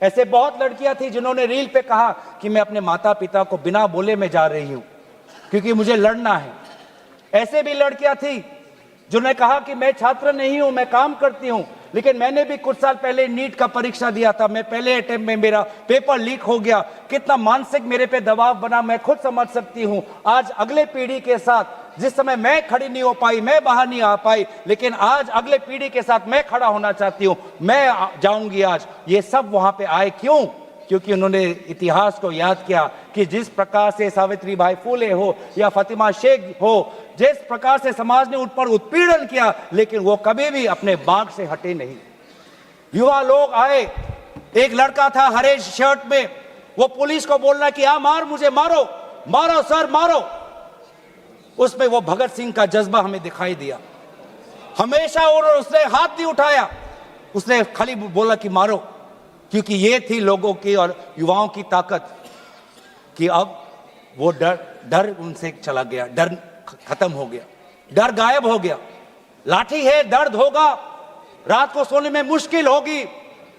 ऐसे बहुत लड़कियां थी जिन्होंने रील पे कहा कि मैं अपने माता पिता को बिना बोले में जा रही हूं क्योंकि मुझे लड़ना है। ऐसे भी लड़कियां थी जिन्होंने कहा कि मैं छात्र नहीं हूं, मैं काम करती हूं, लेकिन मैंने भी कुछ साल पहले नीट का परीक्षा दिया था, मैं पहले अटेम्प्ट में मेरा पेपर लीक हो गया, कितना मानसिक मेरे पे दबाव बना मैं खुद समझ सकती हूं। आज अगले पीढ़ी के साथ जिस समय मैं खड़ी नहीं हो पाई, मैं बाहर नहीं आ पाई, लेकिन आज अगले पीढ़ी के साथ मैं खड़ा होना चाहती हूं, मैं जाऊंगी आज। ये सब वहां पे आए क्यों? क्योंकि उन्होंने इतिहास को याद किया कि जिस प्रकार से सावित्री बाई फुले हो या फातिमा शेख हो, जिस प्रकार से समाज ने उन पर उत्पीड़न किया, लेकिन वो कभी भी अपने बाग से हटे नहीं। युवा लोग आए, एक लड़का था हरे शर्ट में, वो पुलिस को बोल रहा कि आ मार, मुझे मारो, मारो सर मारो। उसमें वो भगत सिंह का जज्बा हमें दिखाई दिया। हमेशा और उसने हाथ नहीं उठाया, उसने खाली बोला कि मारो, क्योंकि ये थी लोगों की और युवाओं की ताकत कि अब वो डर उनसे चला गया, डर खत्म हो गया, डर गायब हो गया। लाठी है, दर्द होगा, रात को सोने में मुश्किल होगी,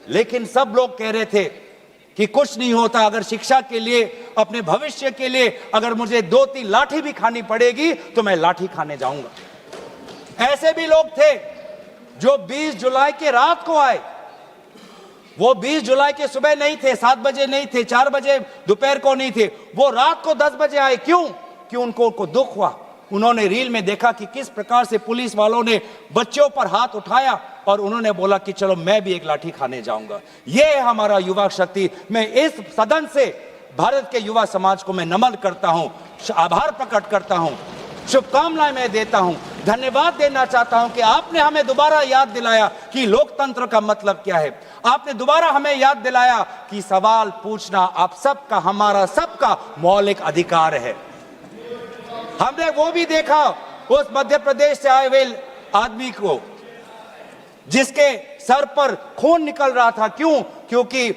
लेकिन सब लोग कह रहे थे कि कुछ नहीं होता, अगर शिक्षा के लिए, अपने भविष्य के लिए अगर मुझे 2-3 लाठी भी खानी पड़ेगी तो मैं लाठी खाने जाऊंगा। ऐसे भी लोग थे जो 20 जुलाई के रात को आए। वो 20 जुलाई के सुबह नहीं थे, 7 बजे नहीं थे, 4 बजे दोपहर को नहीं थे, वो रात को 10 बजे आए। क्यों? कि उनको दुख हुआ। उन्होंने रील में देखा कि किस प्रकार से पुलिस वालों ने बच्चों पर हाथ उठाया और उन्होंने बोला कि चलो मैं भी एक लाठी खाने जाऊंगा। यह है हमारा युवा शक्ति। मैं इस सदन से भारत के युवा समाज को मैं नमन करता हूं, आभार प्रकट करता हूं, शुभकामनाएं मैं देता हूं, धन्यवाद देना चाहता हूं कि आपने हमें दोबारा याद दिलाया कि लोकतंत्र का मतलब क्या है। आपने दोबारा हमें याद दिलाया कि सवाल पूछना आप सबका, हमारा सबका मौलिक अधिकार है। हमने वो भी देखा उस मध्य प्रदेश से आए हुए आदमी को जिसके सर पर खून निकल रहा था। क्यों? क्योंकि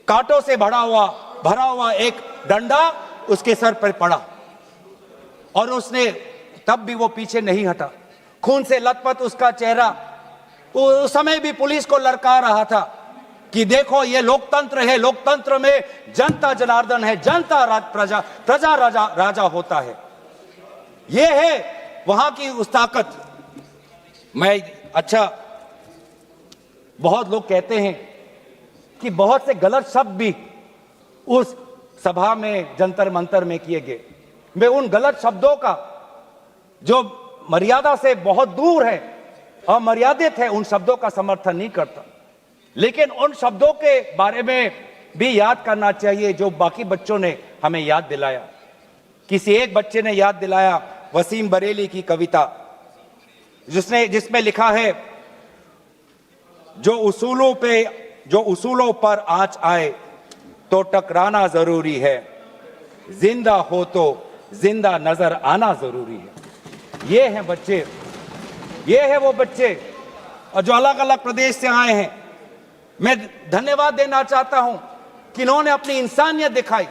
कांटों से भरा हुआ एक डंडा उसके सर पर पड़ा और उसने तब भी वो पीछे नहीं हटा। खून से लथपथ उसका चेहरा, उस समय भी पुलिस को ललकार रहा था कि देखो ये लोकतंत्र है, लोकतंत्र में जनता जनार्दन है, जनता प्रजा राजा होता है। ये है वहां की उस ताकत। बहुत लोग कहते हैं कि बहुत से गलत शब्द भी उस सभा में, जंतर मंतर में किए गए। मैं उन गलत शब्दों का जो मर्यादा से बहुत दूर है, अमर्यादित है, उन शब्दों का समर्थन नहीं करता, लेकिन उन शब्दों के बारे में भी याद करना चाहिए जो बाकी बच्चों ने हमें याद दिलाया। किसी एक बच्चे ने याद दिलाया वसीम बरेली की कविता, जिसमें लिखा है, जो उसूलों पर आंच आए तो टकराना जरूरी है, जिंदा हो तो जिंदा नजर आना जरूरी है। ये हैं बच्चे, ये है वो बच्चे और जो अलग अलग प्रदेश से आए हैं। मैं धन्यवाद देना चाहता हूं कि इन्होंने अपनी इंसानियत दिखाई।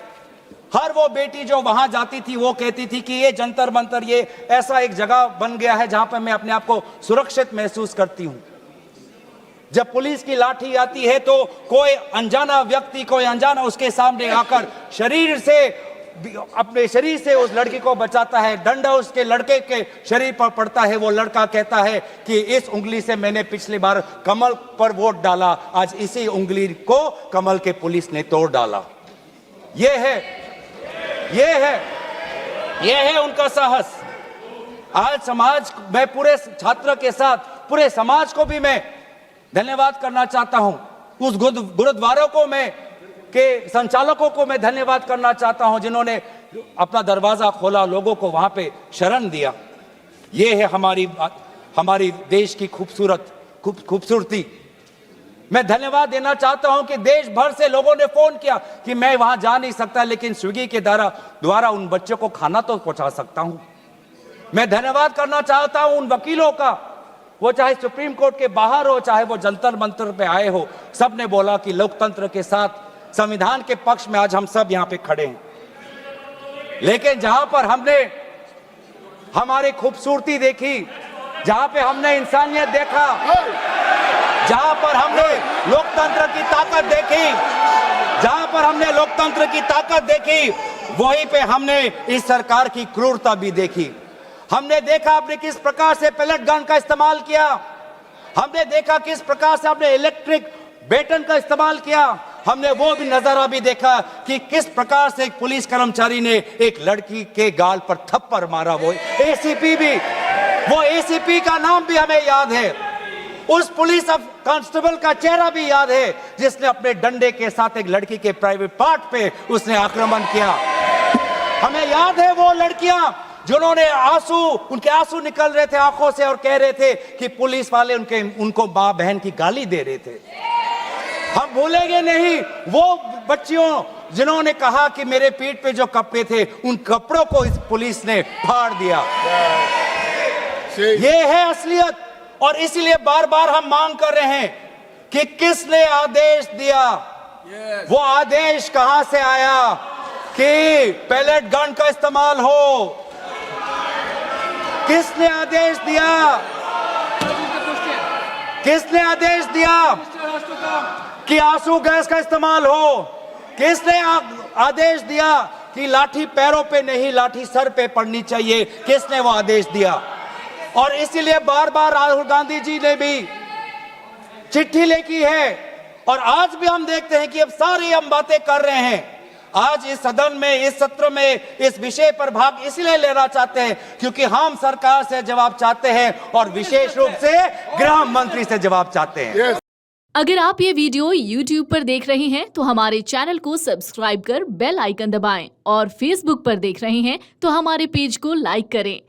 हर वो बेटी जो वहां जाती थी वो कहती थी कि ये जंतर मंतर, ये ऐसा एक जगह बन गया है जहां पर मैं अपने आप को सुरक्षित महसूस करती हूं। जब पुलिस की लाठी आती है तो कोई अनजाना व्यक्ति, कोई अनजाना उसके सामने आकर अपने शरीर से उस लड़की को बचाता है, डंडा उसके लड़के के शरीर पर पड़ता है, वो लड़का कहता है कि इस उंगली से मैंने पिछली बार कमल पर वोट डाला, आज इसी उंगली को कमल के पुलिस ने तोड़ डाला। ये है उनका साहस। आज समाज, मैं पूरे छात्र के साथ पूरे समाज को भी मैं धन्यवाद करना चाहता हूं। उस गुरुद्वारों को के संचालकों को मैं धन्यवाद करना चाहता हूं जिन्होंने अपना दरवाजा खोला, लोगों को वहां पे शरण दिया। ये है हमारी देश की खूबसूरती। मैं धन्यवाद देना चाहता हूं कि देश भर से लोगों ने फोन किया कि मैं वहां जा नहीं सकता, लेकिन स्विगी के द्वारा उन बच्चों को खाना तो पहुंचा सकता हूं। मैं धन्यवाद करना चाहता हूं उन वकीलों का, वो चाहे सुप्रीम कोर्ट के बाहर हो, चाहे वो जंतर मंतर पे आए हो, सब ने बोला कि लोकतंत्र के साथ, संविधान के पक्ष में आज हम सब यहां पे खड़े हैं। लेकिन जहां पर हमने हमारी खूबसूरती देखी, जहां पे हमने इंसानियत देखा, जहां पर हमने लोकतंत्र की ताकत देखी, जहां पर हमने लोकतंत्र की ताकत देखी, वहीं पे हमने इस सरकार की क्रूरता भी देखी। हमने देखा आपने किस प्रकार से पैलेट गन का इस्तेमाल किया, हमने देखा किस प्रकार से आपने इलेक्ट्रिक बेटन का इस्तेमाल किया, हमने वो भी नजारा भी देखा कि किस प्रकार से एक पुलिस कर्मचारी ने एक लड़की के गाल पर थप्पड़ मारा। वो एसीपी भी, वो एसीपी का नाम भी हमें याद है, उस पुलिस कांस्टेबल का चेहरा भी याद है जिसने अपने डंडे के साथ एक लड़की के प्राइवेट पार्ट पे उसने आक्रमण किया। हमें याद है वो लड़कियां जिन्होंने उनके आंसू निकल रहे थे आंखों से और कह रहे थे कि पुलिस वाले उनको मां बहन की गाली दे रहे थे। हम भूलेंगे नहीं वो बच्चियों जिन्होंने कहा कि मेरे पीठ पे जो कपड़े थे उन कपड़ों को इस पुलिस ने फाड़ दिया। ये है असलियत, और इसीलिए बार बार हम मांग कर रहे हैं कि किसने आदेश दिया, वो आदेश कहां से आया कि पैलेट गन का इस्तेमाल हो, किसने आदेश दिया, किसने आदेश दिया कि आंसू गैस का इस्तेमाल हो, किसने आदेश दिया कि लाठी पैरों पे नहीं लाठी सर पे पड़नी चाहिए, किसने वो आदेश दिया। और इसीलिए बार बार राहुल गांधी जी ने भी चिट्ठी लिखी है, और आज भी हम देखते हैं कि अब सारी हम बातें कर रहे हैं। आज इस सदन में, इस सत्र में इस विषय पर भाग इसलिए लेना चाहते हैं क्योंकि हम सरकार से जवाब चाहते हैं और विशेष रूप से गृह मंत्री से जवाब चाहते हैं। अगर आप ये वीडियो YouTube पर देख रहे हैं तो हमारे चैनल को सब्सक्राइब कर बेल आइकन दबाएं, और Facebook पर देख रहे हैं तो हमारे पेज को लाइक करें।